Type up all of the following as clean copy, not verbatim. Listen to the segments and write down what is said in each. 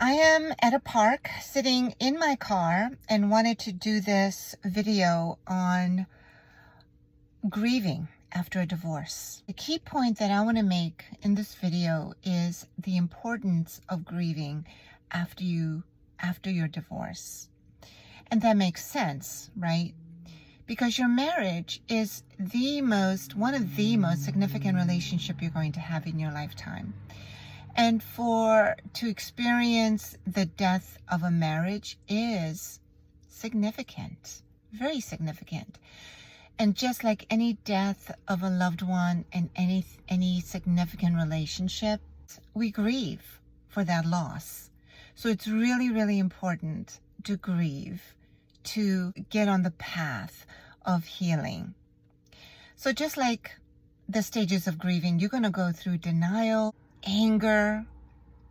I am at a park sitting in my car and wanted to do this video on grieving after a divorce. The key point that I want to make in this video is the importance of grieving after your divorce. And that makes sense, right? Because your marriage is one of the most significant relationship you're going to have in your lifetime. And to experience the death of a marriage is significant, very significant. And just like any death of a loved one and any significant relationship, we grieve for that loss. So it's really, really important to grieve, to get on the path of healing. So just like the stages of grieving, you're going to go through denial, anger,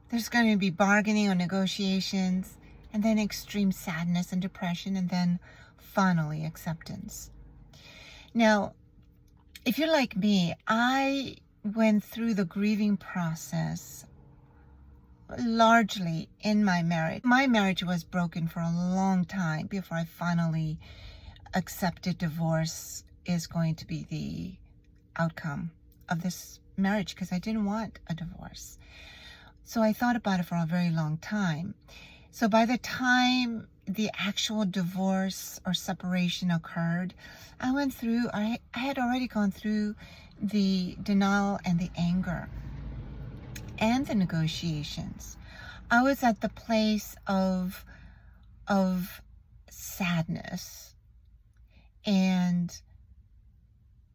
there's going to be bargaining or negotiations, and then extreme sadness and depression, and then finally acceptance. Now, if you're like me, I went through the grieving process largely in my marriage. My marriage was broken for a long time before I finally accepted divorce is going to be the outcome of this marriage, because I didn't want a divorce. So I thought about it for a very long time. So by the time the actual divorce or separation occurred, I had already gone through the denial and the anger and the negotiations. I was at the place of sadness and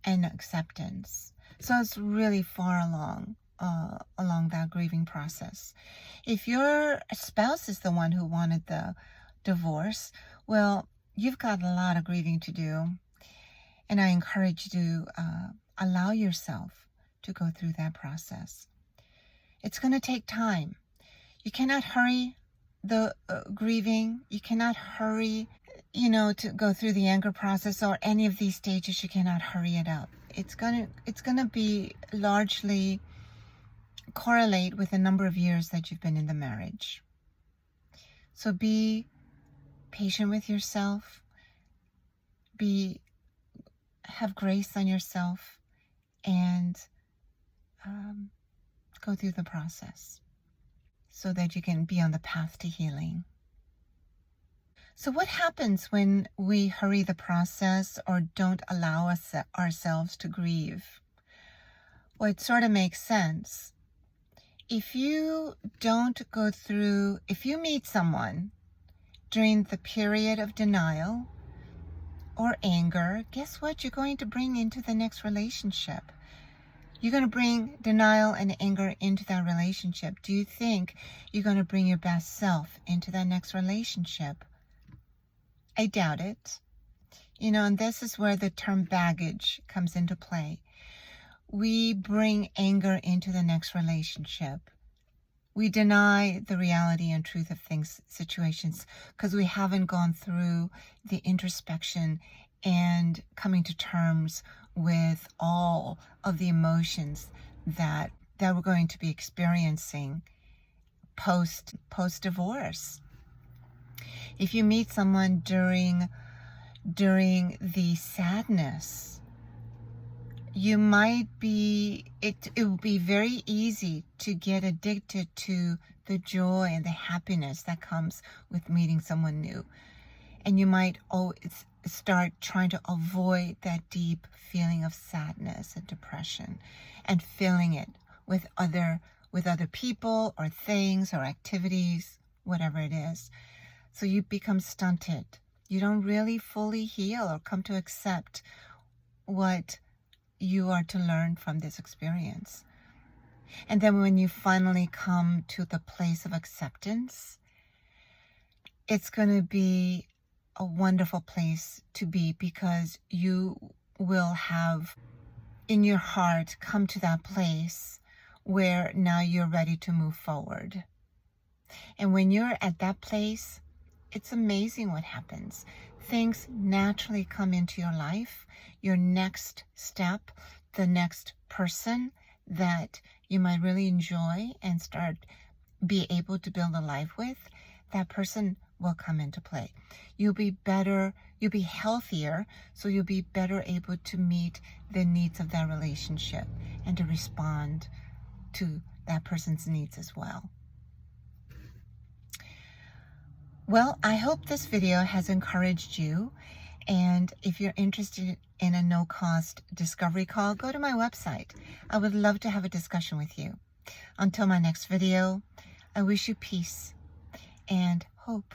acceptance. So it's really far along that grieving process. If your spouse is the one who wanted the divorce, well, you've got a lot of grieving to do. And I encourage you to allow yourself to go through that process. It's going to take time. You cannot hurry the grieving. You cannot hurry, to go through the anger process or any of these stages. You cannot hurry it up. It's gonna be largely correlate with the number of years that you've been in the marriage. So be patient with yourself. Have grace on yourself, and go through the process so that you can be on the path to healing. So what happens when we hurry the process or don't allow ourselves to grieve? Well, it sort of makes sense. If you meet someone during the period of denial or anger, guess what you're going to bring into the next relationship? You're going to bring denial and anger into that relationship. Do you think you're going to bring your best self into that next relationship? I doubt it. And this is where the term baggage comes into play. We bring anger into the next relationship. We deny the reality and truth of situations, because we haven't gone through the introspection and coming to terms with all of the emotions that we're going to be experiencing post-divorce. If you meet someone during the sadness, it will be very easy to get addicted to the joy and the happiness that comes with meeting someone new. And you might always start trying to avoid that deep feeling of sadness and depression and filling it with other people or things or activities, whatever it is. So you become stunted. You don't really fully heal or come to accept what you are to learn from this experience. And then when you finally come to the place of acceptance, it's going to be a wonderful place to be, because you will have in your heart come to that place where now you're ready to move forward. And when you're at that place, it's amazing what happens. Things naturally come into your life, your next step, the next person that you might really enjoy and start be able to build a life with, that person will come into play. You'll be better, you'll be healthier, so you'll be better able to meet the needs of that relationship and to respond to that person's needs as well. Well, I hope this video has encouraged you, and if you're interested in a no-cost discovery call, go to my website. I would love to have a discussion with you. Until my next video, I wish you peace and hope.